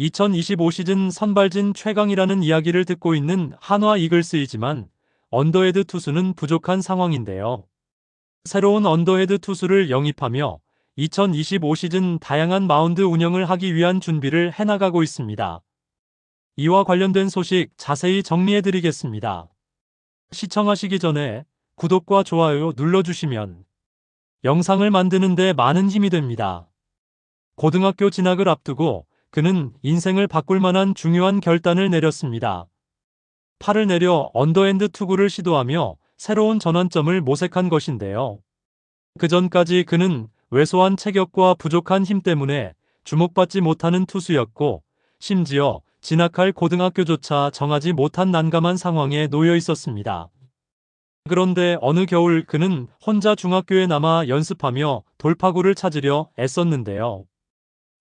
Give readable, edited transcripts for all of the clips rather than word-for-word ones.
2025 시즌 선발진 최강이라는 이야기를 듣고 있는 한화 이글스이지만 언더헤드 투수는 부족한 상황인데요. 새로운 언더헤드 투수를 영입하며 2025 시즌 다양한 마운드 운영을 하기 위한 준비를 해나가고 있습니다. 이와 관련된 소식 자세히 정리해드리겠습니다. 시청하시기 전에 구독과 좋아요 눌러주시면 영상을 만드는 데 많은 힘이 됩니다. 고등학교 진학을 앞두고 그는 인생을 바꿀 만한 중요한 결단을 내렸습니다. 팔을 내려 언더핸드 투구를 시도하며 새로운 전환점을 모색한 것인데요. 그 전까지 그는 왜소한 체격과 부족한 힘 때문에 주목받지 못하는 투수였고, 심지어 진학할 고등학교조차 정하지 못한 난감한 상황에 놓여 있었습니다. 그런데 어느 겨울 그는 혼자 중학교에 남아 연습하며 돌파구를 찾으려 애썼는데요.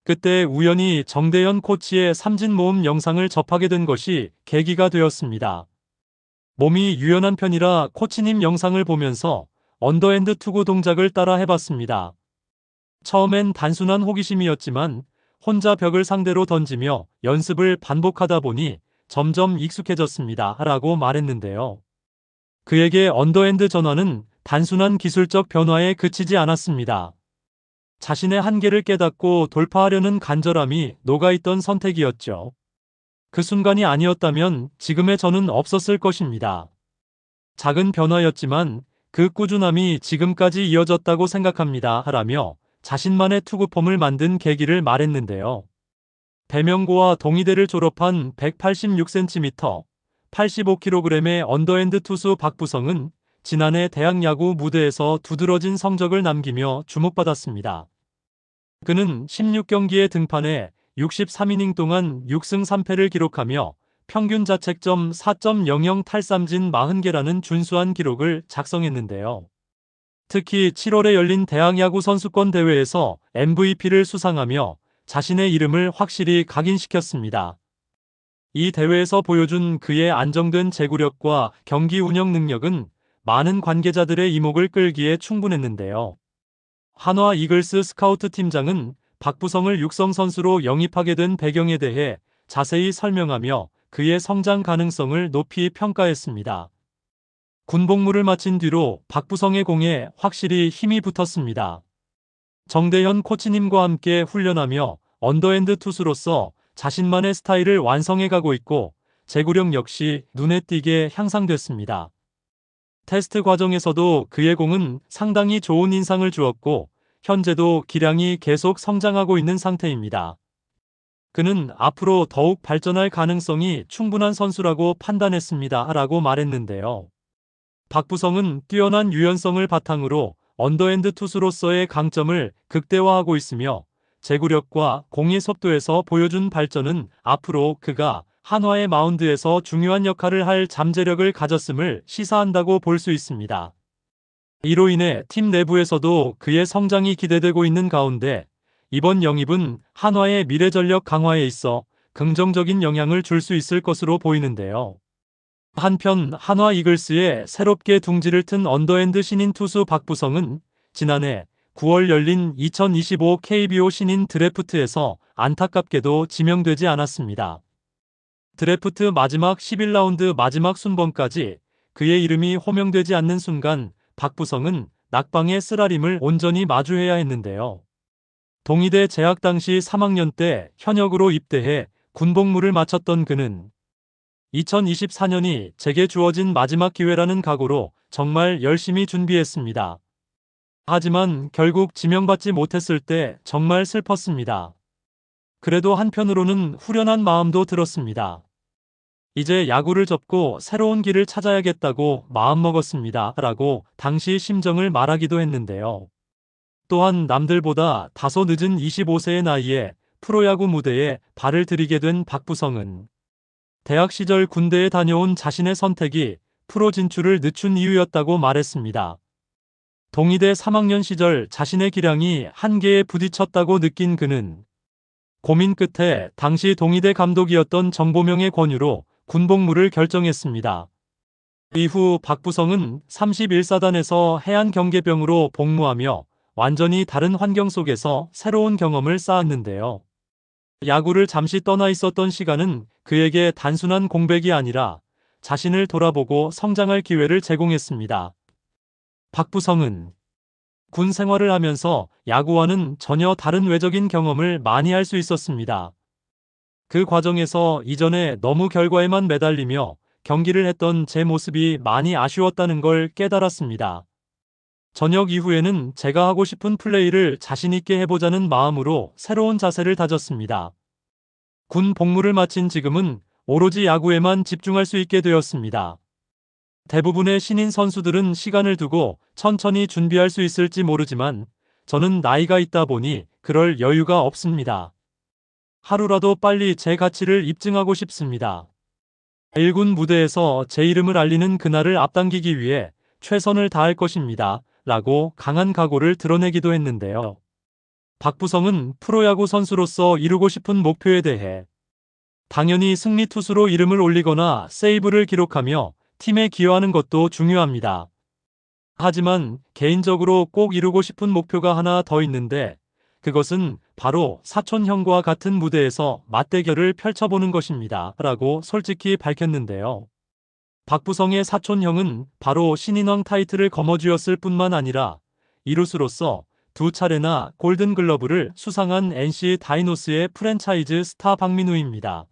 그때 우연히 정대현 코치의 삼진 모음 영상을 접하게 된 것이 계기가 되었습니다. 몸이 유연한 편이라 코치님 영상을 보면서 언더핸드 투구 동작을 따라 해봤습니다. 처음엔 단순한 호기심이었지만 혼자 벽을 상대로 던지며 연습을 반복하다 보니 점점 익숙해졌습니다. 라고 말했는데요. 그에게 언더핸드 전환은 단순한 기술적 변화에 그치지 않았습니다. 자신의 한계를 깨닫고 돌파하려는 간절함이 녹아있던 선택이었죠. 그 순간이 아니었다면 지금의 저는 없었을 것입니다. 작은 변화였지만 그 꾸준함이 지금까지 이어졌다고 생각합니다. 라며 자신만의 투구폼을 만든 계기를 말했는데요. 배명고와 동의대를 졸업한 186cm, 85kg의 언더핸드 투수 박부성은 지난해 대학 야구 무대에서 두드러진 성적을 남기며 주목받았습니다. 그는 16경기에 등판해 63이닝 동안 6승 3패를 기록하며 평균 자책점 4.00 탈삼진 40개라는 준수한 기록을 작성했는데요. 특히 7월에 열린 대학 야구 선수권 대회에서 MVP를 수상하며 자신의 이름을 확실히 각인시켰습니다. 이 대회에서 보여준 그의 안정된 제구력과 경기 운영 능력은 많은 관계자들의 이목을 끌기에 충분했는데요. 한화 이글스 스카우트 팀장은 박부성을 육성 선수로 영입하게 된 배경에 대해 자세히 설명하며 그의 성장 가능성을 높이 평가했습니다. 군복무를 마친 뒤로 박부성의 공에 확실히 힘이 붙었습니다. 정대현 코치님과 함께 훈련하며 언더핸드 투수로서 자신만의 스타일을 완성해가고 있고 제구력 역시 눈에 띄게 향상됐습니다. 테스트 과정에서도 그의 공은 상당히 좋은 인상을 주었고 현재도 기량이 계속 성장하고 있는 상태입니다. 그는 앞으로 더욱 발전할 가능성이 충분한 선수라고 판단했습니다. 라고 말했는데요. 박부성은 뛰어난 유연성을 바탕으로 언더핸드 투수로서의 강점을 극대화하고 있으며 제구력과 공의 속도에서 보여준 발전은 앞으로 그가 한화의 마운드에서 중요한 역할을 할 잠재력을 가졌음을 시사한다고 볼 수 있습니다. 이로 인해 팀 내부에서도 그의 성장이 기대되고 있는 가운데 이번 영입은 한화의 미래 전력 강화에 있어 긍정적인 영향을 줄 수 있을 것으로 보이는데요. 한편 한화 이글스에 새롭게 둥지를 튼 언더핸드 신인 투수 박부성은 지난해 9월 열린 2025 KBO 신인 드래프트에서 안타깝게도 지명되지 않았습니다. 드래프트 마지막 11라운드 마지막 순번까지 그의 이름이 호명되지 않는 순간 박부성은 낙방의 쓰라림을 온전히 마주해야 했는데요. 동의대 재학 당시 3학년 때 현역으로 입대해 군복무를 마쳤던 그는 2024년이 제게 주어진 마지막 기회라는 각오로 정말 열심히 준비했습니다. 하지만 결국 지명받지 못했을 때 정말 슬펐습니다. 그래도 한편으로는 후련한 마음도 들었습니다. 이제 야구를 접고 새로운 길을 찾아야겠다고 마음먹었습니다. 라고 당시 심정을 말하기도 했는데요. 또한 남들보다 다소 늦은 25세의 나이에 프로야구 무대에 발을 들이게 된 박부성은 대학 시절 군대에 다녀온 자신의 선택이 프로 진출을 늦춘 이유였다고 말했습니다. 동의대 3학년 시절 자신의 기량이 한계에 부딪혔다고 느낀 그는 고민 끝에 당시 동의대 감독이었던 정보명의 권유로 군복무를 결정했습니다. 이후 박부성은 31사단에서 해안경계병으로 복무하며 완전히 다른 환경 속에서 새로운 경험을 쌓았는데요. 야구를 잠시 떠나 있었던 시간은 그에게 단순한 공백이 아니라 자신을 돌아보고 성장할 기회를 제공했습니다. 박부성은 군 생활을 하면서 야구와는 전혀 다른 외적인 경험을 많이 할 수 있었습니다. 그 과정에서 이전에 너무 결과에만 매달리며 경기를 했던 제 모습이 많이 아쉬웠다는 걸 깨달았습니다. 저녁 이후에는 제가 하고 싶은 플레이를 자신있게 해보자는 마음으로 새로운 자세를 다졌습니다. 군 복무를 마친 지금은 오로지 야구에만 집중할 수 있게 되었습니다. 대부분의 신인 선수들은 시간을 두고 천천히 준비할 수 있을지 모르지만 저는 나이가 있다 보니 그럴 여유가 없습니다. 하루라도 빨리 제 가치를 입증하고 싶습니다. 1군 무대에서 제 이름을 알리는 그날을 앞당기기 위해 최선을 다할 것입니다. 라고 강한 각오를 드러내기도 했는데요. 박부성은 프로야구 선수로서 이루고 싶은 목표에 대해 당연히 승리 투수로 이름을 올리거나 세이브를 기록하며 팀에 기여하는 것도 중요합니다. 하지만 개인적으로 꼭 이루고 싶은 목표가 하나 더 있는데 그것은 바로 사촌형과 같은 무대에서 맞대결을 펼쳐보는 것입니다. 라고 솔직히 밝혔는데요. 박부성의 사촌형은 바로 신인왕 타이틀을 거머쥐었을 뿐만 아니라 이루수로서 2차례나 골든글러브를 수상한 NC 다이노스의 프랜차이즈 스타 박민우입니다.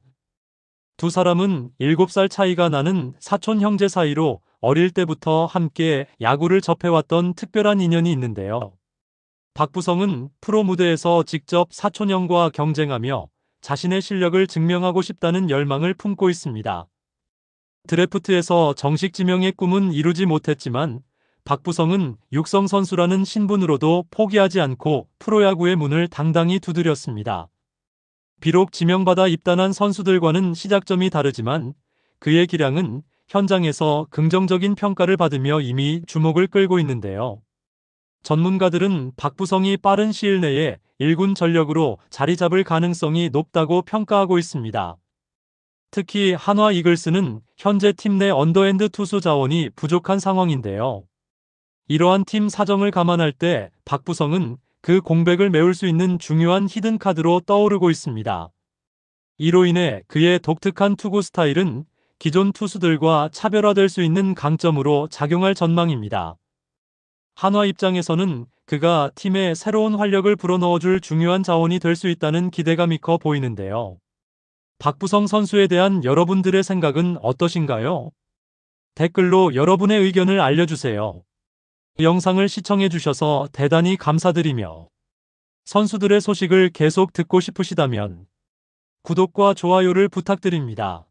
두 사람은 7살 차이가 나는 사촌 형제 사이로 어릴 때부터 함께 야구를 접해왔던 특별한 인연이 있는데요. 박부성은 프로 무대에서 직접 사촌형과 경쟁하며 자신의 실력을 증명하고 싶다는 열망을 품고 있습니다. 드래프트에서 정식 지명의 꿈은 이루지 못했지만 박부성은 육성 선수라는 신분으로도 포기하지 않고 프로야구의 문을 당당히 두드렸습니다. 비록 지명받아 입단한 선수들과는 시작점이 다르지만 그의 기량은 현장에서 긍정적인 평가를 받으며 이미 주목을 끌고 있는데요. 전문가들은 박부성이 빠른 시일 내에 1군 전력으로 자리 잡을 가능성이 높다고 평가하고 있습니다. 특히 한화 이글스는 현재 팀 내 언더핸드 투수 자원이 부족한 상황인데요. 이러한 팀 사정을 감안할 때 박부성은 그 공백을 메울 수 있는 중요한 히든카드로 떠오르고 있습니다. 이로 인해 그의 독특한 투구 스타일은 기존 투수들과 차별화될 수 있는 강점으로 작용할 전망입니다. 한화 입장에서는 그가 팀에 새로운 활력을 불어넣어줄 중요한 자원이 될 수 있다는 기대감이 커 보이는데요. 박부성 선수에 대한 여러분들의 생각은 어떠신가요? 댓글로 여러분의 의견을 알려주세요. 영상을 시청해주셔서 대단히 감사드리며 선수들의 소식을 계속 듣고 싶으시다면 구독과 좋아요를 부탁드립니다.